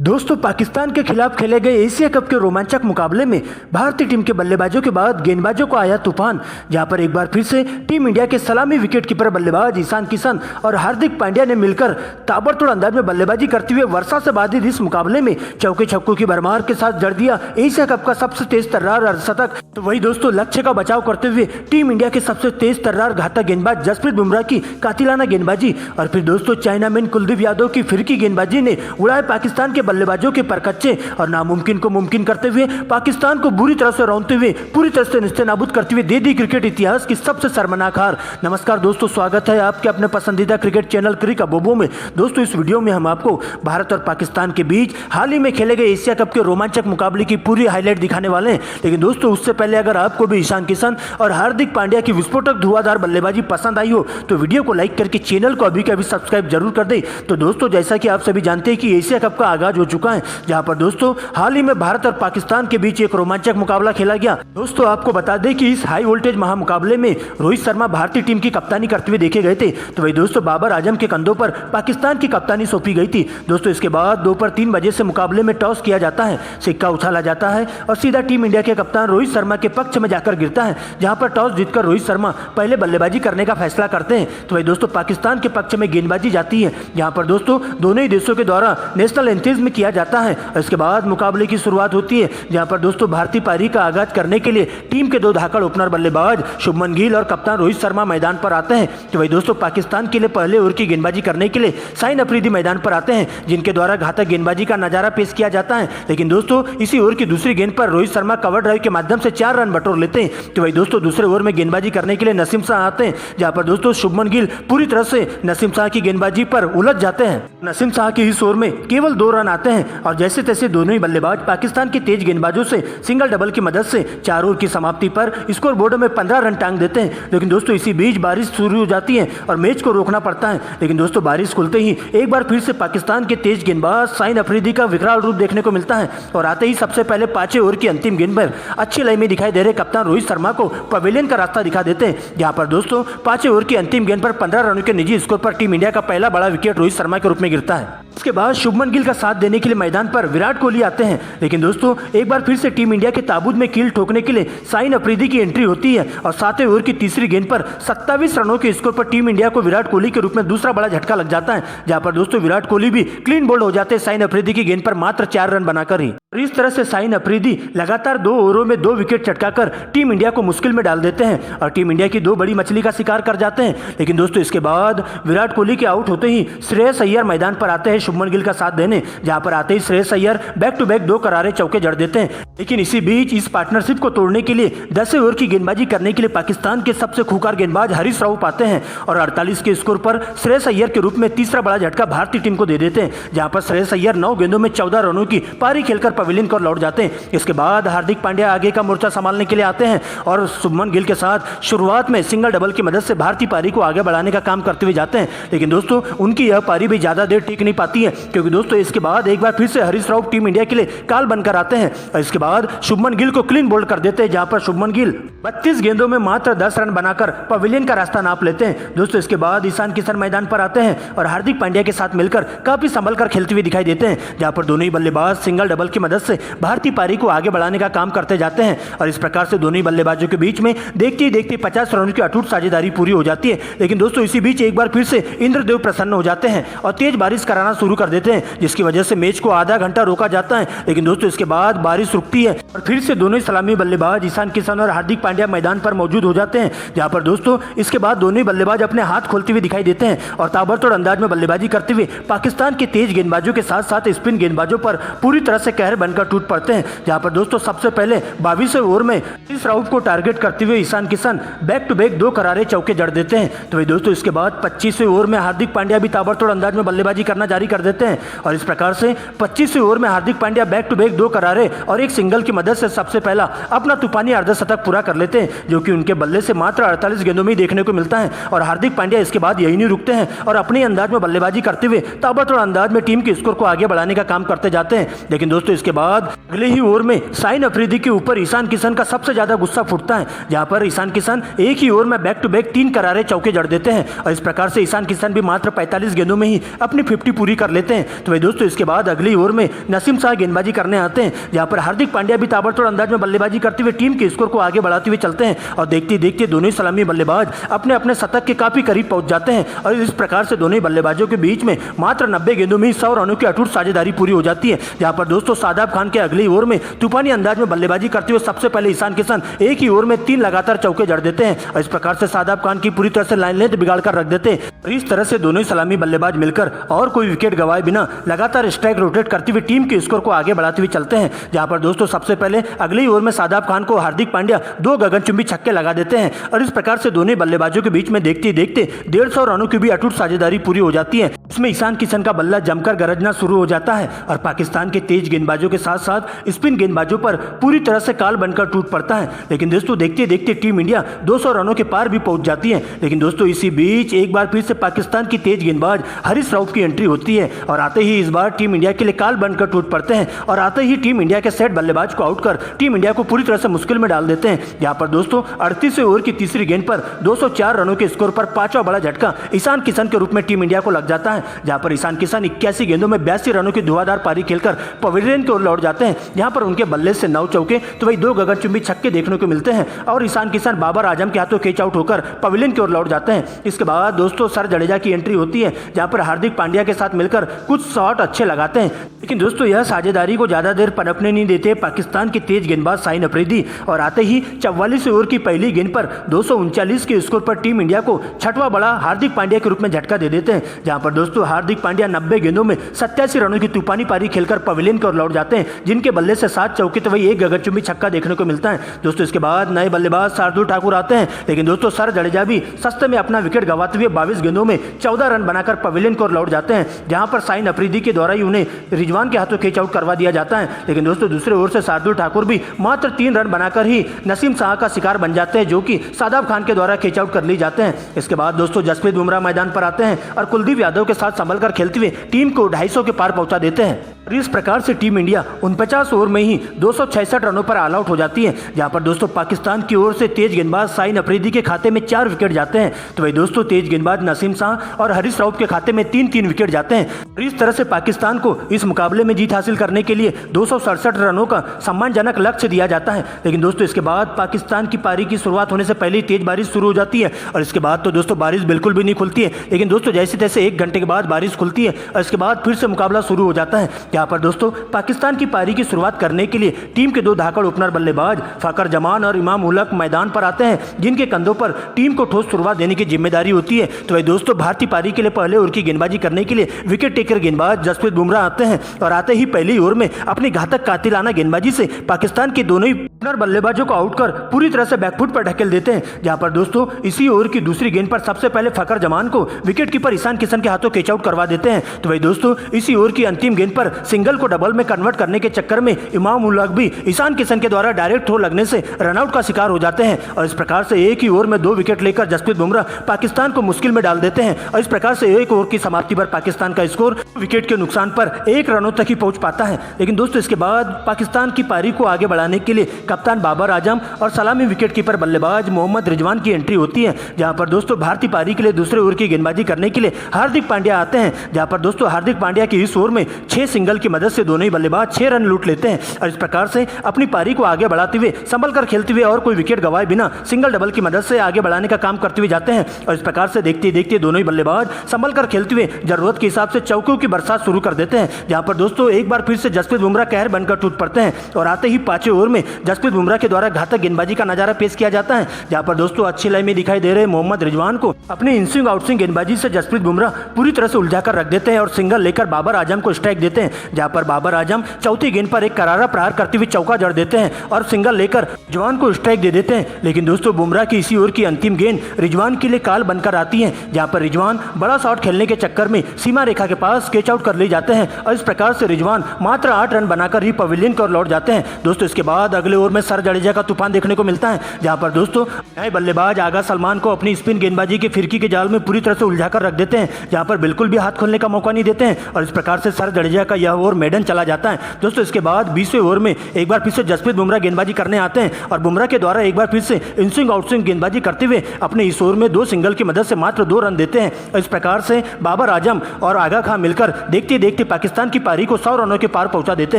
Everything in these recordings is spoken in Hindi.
दोस्तों, पाकिस्तान के खिलाफ खेले गए एशिया कप के रोमांचक मुकाबले में भारतीय टीम के बल्लेबाजों के बाद गेंदबाजों को आया तूफान, जहां पर एक बार फिर से टीम इंडिया के सलामी विकेटकीपर बल्लेबाज ईशान किशन और हार्दिक पांड्या ने मिलकर ताबड़तोड़ अंदाज में बल्लेबाजी करते हुए वर्षा से बाधित इस मुकाबले में चौके छक्कों की भरमार के साथ जड़ दिया एशिया कप का सबसे तेज तर्रार अर्धशतक। तो वही दोस्तों, लक्ष्य का बचाव करते हुए टीम इंडिया के सबसे तेज तर्रार घातक गेंदबाज जसप्रीत बुमराह की कातिलाना गेंदबाजी और फिर दोस्तों चाइनामैन कुलदीप यादव की फिरकी गेंदबाजी ने उड़ाए पाकिस्तान के बल्लेबाजों के परकच्चे और नामुमकिन को मुमकिन करते हुए पाकिस्तान को बुरी तरह से रौंदते हुए पूरी तरह से निस्तेनाबूद करते हुए दे दी क्रिकेट इतिहास की सबसे शर्मनाक हार। नमस्कार दोस्तों, स्वागत है आपके अपने पसंदीदा क्रिकेट चैनल क्रिक अबोबो में। दोस्तों, इस वीडियो में हम आपको भारत और पाकिस्तान के बीच हाल ही में खेले गए एशिया कप के रोमांचक मुकाबले की पूरी हाईलाइट दिखाने वाले हैं। लेकिन दोस्तों, उससे पहले अगर आपको भी ईशान किशन और हार्दिक पांड्या की विस्फोटक धुआंधार बल्लेबाजी पसंद आई हो तो वीडियो को लाइक करके चैनल को अभी के अभी सब्सक्राइब जरूर कर दें। तो दोस्तों, जैसा कि आप सभी जानते हैं कि एशिया कप का आगाज हो चुका है, जहां पर दोस्तों हाल ही में भारत और पाकिस्तान के बीच एक रोमांचक मुकाबला खेला गया। दोस्तों, आपको बता दें कि इस हाई वोल्टेज महामुकाबले में रोहित शर्मा भारतीय टीम की कप्तानी करते हुए देखे गए थे। तो वही दोस्तों, बाबर आजम के कंधों पर पाकिस्तान की कप्तानी सौंपी गई थी। दोस्तों, इसके बाद दोपहर 3 बजे से मुकाबले में टॉस किया जाता है, सिक्का उछाला जाता है और सीधा टीम इंडिया के कप्तान रोहित शर्मा के पक्ष में जाकर गिरता है, जहां पर टॉस जीतकर रोहित शर्मा पहले बल्लेबाजी करने का फैसला करते हैं। तो वही दोस्तों, पाकिस्तान के पक्ष में गेंदबाजी जाती है, जहां पर दोस्तों दोनों ही देशों के द्वारा नेशनल एंथेम में किया जाता है। इसके बाद मुकाबले की शुरुआत होती है, जहां पर दोस्तों भारतीय पारी का आगाज करने के लिए टीम के दो धाकड़ ओपनर बल्लेबाज शुभमन गिल और कप्तान रोहित शर्मा मैदान पर आते हैं। तो वही दोस्तों, पाकिस्तान के लिए पहले ओवर की गेंदबाजी करने के लिए शाहीन अफरीदी मैदान पर आते हैं, जिनके द्वारा घातक गेंदबाजी का नजारा पेश किया जाता है। लेकिन दोस्तों, इसी ओवर की दूसरी गेंद पर रोहित शर्मा कवर ड्राइव के माध्यम से 4 रन बटोर लेते हैं। तो वही दोस्तों, दूसरे ओवर में गेंदबाजी करने के लिए नसीम शाह आते हैं, जहां पर दोस्तों शुभमन गिल पूरी तरह से नसीम शाह की गेंदबाजी पर उलझ जाते हैं। नसीम शाह के इस ओवर में केवल 2 रन आते हैं और जैसे तैसे दोनों ही बल्लेबाज पाकिस्तान के तेज गेंदबाजों से सिंगल डबल की मदद से 4 ओवर की समाप्ति पर स्कोर बोर्ड में 15 रन टांग देते हैं। लेकिन दोस्तों, इसी बीच बारिश शुरू हो जाती है और मैच को रोकना पड़ता है। लेकिन दोस्तों, बारिश खुलते ही एक बार फिर से पाकिस्तान के तेज गेंदबाज शाहीन अफरीदी का विकराल रूप देखने को मिलता है और आते ही सबसे पहले 5वें ओवर की अंतिम गेंद पर अच्छी लय में दिखाई दे रहे कप्तान रोहित शर्मा को पवेलियन का रास्ता दिखा देते हैं, जहां पर दोस्तों 5वें ओवर की अंतिम गेंद पर 15 रनों के निजी स्कोर पर टीम इंडिया का पहला बड़ा विकेट रोहित शर्मा के रूप में गिरता है। उसके बाद शुभमन गिल का साथ देने के लिए मैदान पर विराट कोहली आते हैं। लेकिन दोस्तों, एक बार फिर से टीम इंडिया के ताबूत में कील ठोकने के लिए शाहीन अफरीदी की एंट्री होती है और 7वें ओवर की तीसरी गेंद पर 27 रनों के स्कोर पर टीम इंडिया को विराट कोहली के रूप में दूसरा बड़ा झटका लग जाता है, जहां पर दोस्तों विराट कोहली भी क्लीन बोल्ड हो जाते हैं शाहीन अफरीदी की गेंद पर मात्र 4 रन बनाकर ही। इस तरह से शाहीन अफरीदी लगातार 2 ओवरों में 2 विकेट चटकाकर टीम इंडिया को मुश्किल में डाल देते हैं और टीम इंडिया की 2 बड़ी मछली का शिकार कर जाते हैं। लेकिन दोस्तों, इसके बाद विराट कोहली के आउट होते ही श्रेयस अय्यर मैदान पर आते हैं शुभमन गिल का साथ देने, जहां पर आते ही Shreyas Iyer back to back 2 करारे चौके जड़ देते हैं। लेकिन इसी बीच इस पार्टनरशिप को तोड़ने के लिए 10वें ओवर की गेंदबाजी करने के लिए पाकिस्तान के सबसे खूंखार गेंदबाज हरीश राव आते हैं और 48 के स्कोर पर श्रेयस अय्यर के रूप में तीसरा बड़ा झटका भारतीय टीम को दे देते हैं, जहां पर श्रेयस अय्यर 9 गेंदों में 14 रनों की पारी खेलकर पवेलियन को लौट जाते हैं। इसके बाद हार्दिक पांड्या आगे का मोर्चा संभालने के लिए आते हैं और शुभमन गिल के साथ शुरुआत में सिंगल डबल की मदद से भारतीय पारी को आगे बढ़ाने का काम करते हुए जाते हैं। लेकिन दोस्तों, उनकी यह पारी भी ज्यादा देर टिक नहीं पाती है, क्योंकि दोस्तों इसके बाद एक बार फिर से हरीश राव टीम इंडिया के लिए काल बनकर आते हैं और इसके बाद शुभमन गिल को क्लीन बोल्ड कर देते हैं, जहां पर शुभमन गिल 32 गेंदों में मात्र 10 रन बनाकर पवेलियन का रास्ता नाप लेते हैं। दोस्तों, इसके बाद ईशान किशन मैदान पर आते हैं और हार्दिक पांड्या के साथ मिलकर काफी संभल कर खेलते हुए दिखाई देते हैं, जहां पर दोनों ही बल्लेबाज सिंगल डबल की मदद से भारतीय पारी को आगे बढ़ाने का काम करते जाते हैं और इस प्रकार से दोनों ही बल्लेबाजों के बीच में देखते ही देखते 50 रनों की अटूट साझेदारी पूरी हो जाती है। लेकिन दोस्तों, इसी बीच एक बार फिर से इंद्रदेव प्रसन्न हो जाते हैं और तेज बारिश कराना शुरू कर देते हैं, जिसकी वजह से मैच को आधा घंटा रोका जाता है। लेकिन दोस्तों, इसके बाद बारिश रुकती है और फिर से दोनों ही सलामी बल्लेबाज ईशान किशन और हार्दिक पांड्या मैदान पर मौजूद हो जाते हैं, जहां पर दोस्तों इसके बाद दोनों ही बल्लेबाज अपने हाथ खोलते हुए दिखाई देते हैं और ताबड़तोड़ अंदाज में बल्लेबाजी करते हुए पाकिस्तान के तेज गेंदबाजों के साथ साथ स्पिन गेंदबाजों पर पूरी तरह से कहर बनकर टूट पड़ते हैं। जहां पर दोस्तों सबसे पहले 22वें ओवर में इस राउट को टारगेट करते हुए Ishan Kishan back to back 2 करारे चौके जड़ देते हैं। तो वही दोस्तों, इसके बाद 25वें ओवर में हार्दिक पांड्या भी ताबड़तोड़ अंदाज में बल्लेबाजी करना जारी कर देते हैं और इस प्रकार से 25वें ओवर में Hardik Pandya back to back 2 करारे और एक सिंगल की मदद से सबसे पहला अपना तूफानी अर्धशतक पूरा कर लेते हैं, जो कि उनके बल्ले से मात्र 48 गेंदों में ही देखने को मिलता है। और हार्दिक पांड्या इसके बाद यही नहीं रुकते हैं और अपने अंदाज में बल्लेबाजी करते हुए ताबड़तोड़ अंदाज में टीम के स्कोर को आगे बढ़ाने का काम करते जाते हैं। लेकिन दोस्तों, इसके इसके बाद अगले ही ओवर में शाहीन अफरीदी के ऊपर ईशान किशन का सबसे ज्यादा गुस्सा फूटता है, जहां पर ईशान किशन एक ही ओवर में बैक टू बैक 3 करारे चौके जड़ देते हैं और इस प्रकार से ईशान किशन भी मात्र 45 गेंदों में ही अपनी 50 पूरी कर लेते हैं। तो भाई दोस्तों इसके बाद अगली ओवर में नसीम शाह गेंदबाजी करने आते हैं, जहां पर हार्दिक पांड्या भी ताबड़तोड़ अंदाज में बल्लेबाजी करते हुए टीम के स्कोर को आगे बढ़ाते हुए चलते हैं और देखते देखते दोनों ही सलामी बल्लेबाज अपने अपने शतक के काफी करीब पहुंच जाते हैं और इस प्रकार से दोनों ही बल्लेबाजों के बीच में मात्र 90 गेंदों में 100 रनों की अटूट साझेदारी पूरी हो जाती है। जहां पर दोस्तों शादाब खान के अगली ओवर में तूफानी अंदाज में बल्लेबाजी करते हुए सबसे पहले ईशान किशन एक ही ओवर में 3 लगातार चौके जड़ देते हैं और इस प्रकार से शादाब खान की पूरी तरह से लाइन लेंथ बिगाड़ कर रख देते हैं। इस तरह से दोनों ही सलामी बल्लेबाज मिलकर और कोई विकेट गंवाए बिना लगातार स्ट्राइक रोटेट करते हुए टीम के स्कोर को आगे बढ़ाते हुए चलते हैं। जहां पर दोस्तों सबसे पहले अगली ओवर में शादाब खान को हार्दिक पांड्या 2 गगनचुंबी छक्के लगा देते हैं और इस प्रकार से दोनों बल्लेबाजों के बीच में देखते देखते 150 रनों की भी अटूट साझेदारी पूरी हो जाती है। इसमें ईशान किशन का बल्ला जमकर गरजना शुरू हो जाता है और पाकिस्तान के तेज गेंदबाजों के साथ साथ स्पिन गेंदबाजों पर पूरी तरह से काल बनकर टूट पड़ता है। लेकिन दोस्तों देखते देखते टीम इंडिया 200 रनों के पार भी पहुंच जाती है। लेकिन दोस्तों इसी बीच एक बार फिर से पाकिस्तान की तेज गेंदबाज हारिस राउफ की एंट्री होती है और आते ही इस बार टीम इंडिया के लिए काल बनकर टूट पड़ते हैं और आते ही टीम इंडिया के सेट बल्लेबाज को आउट कर टीम इंडिया को पूरी तरह से मुश्किल में डाल देते हैं। यहाँ पर दोस्तों 38वें ओवर की तीसरी गेंद पर 204 रनों के स्कोर पर 5वां बड़ा झटका ईशान किशन के रूप में टीम इंडिया को लग जाता है, जहां पर ईशान किशन 81 गेंदों में 82 रनों की धुआंधार पारी खेलकर पवेलियन की ओर लौट जाते हैं। यहाँ पर उनके बल्ले से 9 चौके तो वही 2 गगनचुंबी छक्के देखने को मिलते हैं और ईशान किशन बाबर आजम के हाथों कैच आउट होकर पवेलियन की ओर लौट जाते हैं। इसके बाद दोस्तों सर जडेजा की एंट्री होती है, जहां पर हार्दिक पांड्या के साथ मिलकर कुछ शॉट अच्छे लगाते हैं। लेकिन दोस्तों यह साझेदारी को ज्यादा देर पनपने नहीं देते पाकिस्तान के तेज गेंदबाज शाहीन अफरीदी और आते ही 44 ओवर की पहली गेंद पर 239 के स्कोर पर टीम इंडिया को 6वां बड़ा हार्दिक पांड्या के रूप में झटका दे देते हैं। जहां पर दोस्तों हार्दिक पांड्या 90 गेंदों में 87 रनों की तूफानी पारी खेलकर पवेलियन की ओर लौट जाते हैं, जिनके बल्ले से 7 चौके तो वही 1 गगनचुंबी छक्का देखने को मिलता है। दोस्तों इसके बाद नए बल्लेबाज शार्दुल ठाकुर आते हैं, लेकिन दोस्तों सर जडेजा भी सस्ते में अपना विकेट गंवाते हुए 22 गेंदों में 14 रन बनाकर पवेलियन की ओर लौट जाते हैं, जहां पर शाहीन अफरीदी के द्वारा ही उन्हें रिजवान के हाथों कैच आउट करवा दिया जाता है। लेकिन दोस्तों दूसरे ओवर से शार्दुल ठाकुर भी मात्र 3 रन बनाकर ही नसीम शाह का शिकार बन जाते हैं, जो कि शादाब खान के द्वारा कैच आउट कर लिए जाते हैं। इसके बाद दोस्तों जसप्रीत बुमराह मैदान पर आते हैं और कुलदीप यादव के साथ संभल कर खेलते हुए टीम को 250 के पार पहुंचा देते हैं। इस प्रकार से टीम इंडिया 49 ओवर में ही 266 रनों पर ऑल आउट हो जाती है, जहां पर दोस्तों पाकिस्तान की ओर से तेज गेंदबाज शाहीन अफरीदी के खाते में 4 विकेट जाते हैं, तो वही दोस्तों तेज गेंदबाज नसीम शाह और हारिस राउफ के खाते में 3-3 विकेट जाते हैं। इस तरह से पाकिस्तान को इस मुकाबले में जीत हासिल करने के लिए 267 रनों का सम्मानजनक लक्ष्य दिया जाता है। लेकिन दोस्तों इसके बाद पाकिस्तान की पारी की शुरुआत होने से पहले ही तेज बारिश शुरू हो जाती है और इसके बाद तो दोस्तों बारिश बिल्कुल भी नहीं खुलती है। लेकिन दोस्तों जैसे तैसे 1 घंटे के बाद बारिश खुलती है और इसके बाद फिर से मुकाबला शुरू हो जाता है। यहाँ पर दोस्तों पाकिस्तान की पारी की शुरुआत करने के लिए टीम के 2 धाकड़ ओपनर बल्लेबाज फखर जमान और इमाम उलक मैदान पर आते हैं, जिनके कंधों पर टीम को ठोस शुरुआत देने की जिम्मेदारी होती है। तो वही दोस्तों भारतीय पारी के लिए पहले ओवर की गेंदबाजी करने के लिए विकेट टेकर गेंदबाज जसप्रीत बुमराह आते हैं और आते ही पहली ओवर में अपनी घातक कातिलाना गेंदबाजी से पाकिस्तान के दोनों ही ओपनर बल्लेबाजों को आउट कर पूरी तरह से बैकफुट पर ढकेल देते हैं। जहां पर दोस्तों इसी ओवर की दूसरी गेंद पर सबसे पहले फखर जमान को विकेट कीपर ईशान किशन के हाथों कैच आउट करवा देते हैं। तो वही दोस्तों इसी ओवर की अंतिम गेंद पर सिंगल को डबल में कन्वर्ट करने के चक्कर में इमाम उलक भी ईशान किशन के द्वारा डायरेक्ट थ्रो लगने से रनआउट का शिकार हो जाते हैं और इस प्रकार से एक ही ओवर में 2 विकेट लेकर जसप्रीत बुमराह पाकिस्तान को मुश्किल में डाल देते हैं और इस प्रकार से एक ओवर की समाप्ति पर पाकिस्तान का स्कोर विकेट के नुकसान पर 1 रनों तक ही पहुंच पाता है। लेकिन दोस्तों इसके बाद पाकिस्तान की पारी को आगे बढ़ाने के लिए कप्तान बाबर आजम और सलामी विकेट कीपर बल्लेबाज मोहम्मद रिजवान की एंट्री होती है, जहां पर दोस्तों भारतीय पारी के लिए दूसरे ओवर की गेंदबाजी करने के लिए हार्दिक पांड्या आते हैं। जहां पर दोस्तों हार्दिक पांड्या की इस ओवर में 6 सिंगल की मदद से दोनों ही बल्लेबाज 6 रन लूट लेते हैं और इस प्रकार से अपनी पारी को आगे बढ़ाते हुए संभल कर खेलते हुए और कोई विकेट गंवाए बिना सिंगल डबल की मदद से आगे बढ़ाने का काम करते हुए जाते हैं और इस प्रकार से देखते देखते दोनों ही बल्लेबाज संभल कर खेलते हुए जरूरत के हिसाब से चौकों की बरसात शुरू कर देते हैं। जहां पर दोस्तों एक बार फिर से जसप्रीत बुमराह कहर बनकर टूट पड़ते हैं और आते ही 5वें ओवर में जसप्रीत बुमराह के द्वारा घातक गेंदबाजी का नजारा पेश किया जाता है। जहां पर दोस्तों अच्छी लय में दिखाई दे रहे मोहम्मद रिजवान को अपनी इनस्विंग आउटस्विंग गेंदबाजी से जसप्रीत बुमराह पूरी तरह से उलझा कर रख देते हैं और सिंगल लेकर बाबर आजम को स्ट्राइक देते हैं। जहां पर बाबर आजम चौथी गेंद पर एक करारा प्रहार करते हुए चौका जड़ देते हैं और सिंगल लेकर रिजवान को स्ट्राइक दे देते हैं। लेकिन दोस्तों बुमराह की इसी ओवर की अंतिम गेंद रिजवान के लिए काल बनकर आती है, जहां पर रिजवान बड़ा शॉट खेलने के चक्कर में सीमा रेखा के पास कैच आउट कर ले जाते हैं और इस प्रकार से रिजवान मात्र 8 रन बनाकर ही पवेलियन की ओर लौट जाते हैं। दोस्तों इसके बाद अगले ओवर में सर जडेजा का तूफान देखने को मिलता है, जहां पर दोस्तों नए बल्लेबाज आगा सलमान को अपनी स्पिन गेंदबाजी के फिरकी के जाल में पूरी तरह से उलझा कर रख देते हैं, जहां पर बिल्कुल भी हाथ खोलने का मौका नहीं देते हैं और इस प्रकार से सर जडेजा का यह यह ओवर मेडन चला जाता है। दोस्तों इसके बाद 20वें ओवर में एक बार फिर से जसप्रीत बुमराह गेंदबाजी करने आते हैं और बुमराह के द्वारा एक बार फिर से इन स्विंग आउट स्विंग गेंदबाजी करते हुए अपने इस ओवर में 2 सिंगल की मदद से मात्र 2 रन देते हैं। इस प्रकार से बाबर आजम और आगा खां मिलकर देखते देखते पाकिस्तान की पारी को 100 रनों के पार पहुंचा देते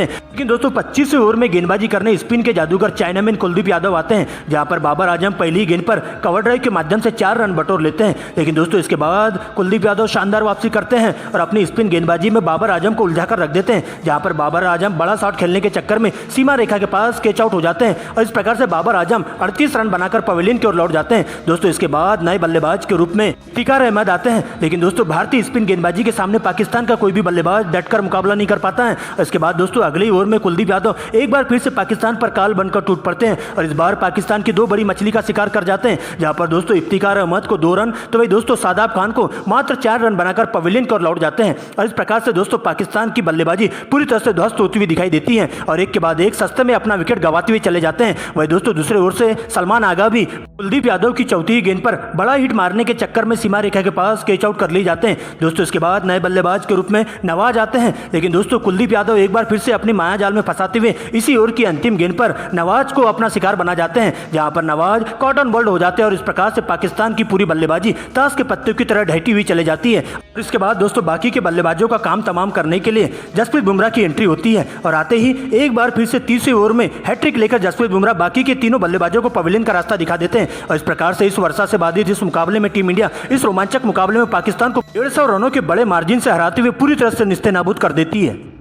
हैं। लेकिन दोस्तों 25वें ओवर में गेंदबाजी करने स्पिन के जादूगर चाइनामैन कुलदीप यादव आते हैं, जहां पर बाबर आजम पहली गेंद पर कवर ड्राइव के माध्यम से 4 रन बटोर लेते हैं। लेकिन दोस्तों इसके बाद कुलदीप यादव शानदार वापसी करते हैं और अपनी स्पिन गेंदबाजी में बाबर आजम को उलझा कर रख देते हैं, जहां पर बाबर आजम बड़ा शॉट खेलने के चक्कर में सीमा रेखा के पास कैच आउट हो जाते हैं और इस प्रकार से बाबर आजम 38 रन बनाकर पवेलियन की ओर लौट जाते हैं। दोस्तों इसके बाद नए बल्लेबाज के रूप में इफ्तिकार अहमद आते हैं, लेकिन दोस्तों भारतीय स्पिन गेंदबाजी के सामने पाकिस्तान का कोई भी बल्लेबाज डटकर मुकाबला नहीं कर पाता है। इसके बाद दोस्तों अगले ओवर में कुलदीप यादव एक बार फिर से पाकिस्तान पर काल बनकर टूट पड़ते हैं और इस बार पाकिस्तान की 2 बड़ी मछली का शिकार कर जाते हैं, जहां पर दोस्तों इफ्तिकार अहमद को 2 रन तो वही दोस्तों शादाब खान को मात्र 4 रन बनाकर पवेलियन की ओर लौट जाते हैं और इस प्रकार से दोस्तों पाकिस्तान की बल्लेबाजी पूरी तरह से ध्वस्त होती हुई दिखाई देती है और एक के बाद एक सस्ते में अपना विकेट गंवाते हुए चले जाते हैं। वही दोस्तों दूसरे ओर से सलमान आगा भी कुलदीप यादव की चौथी गेंद पर बड़ा हिट मारने के चक्कर में सीमा रेखा के पास कैच आउट कर ले जाते हैं। दोस्तों इसके बाद नए बल्लेबाज के रूप में नवाज आते हैं, लेकिन दोस्तों कुलदीप यादव एक बार फिर से अपनी माया जाल में फंसाते हुए इसी ओवर की अंतिम गेंद पर नवाज को अपना शिकार बना जाते हैं, जहां पर नवाज कॉटन बॉल्ड हो जाते हैं और इस प्रकार से पाकिस्तान की पूरी बल्लेबाजी ताश के पत्ते की तरह ढहती हुई चले जाती है। और इसके बाद दोस्तों बाकी के बल्लेबाजों का काम तमाम करने के लिए जसप्रीत बुमराह की एंट्री होती है और आते ही एक बार फिर से 30वें ओवर में हैट्रिक लेकर जसप्रीत बुमराह बाकी के तीनों बल्लेबाजों को पवेलियन का रास्ता दिखा देते हैं और इस प्रकार से इस वर्षा से बाधित इस मुकाबले में टीम इंडिया इस रोमांचक मुकाबले में पाकिस्तान को 150 रनों के बड़े मार्जिन से हराते हुए पूरी तरह से निस्तेनाबूद कर देती है।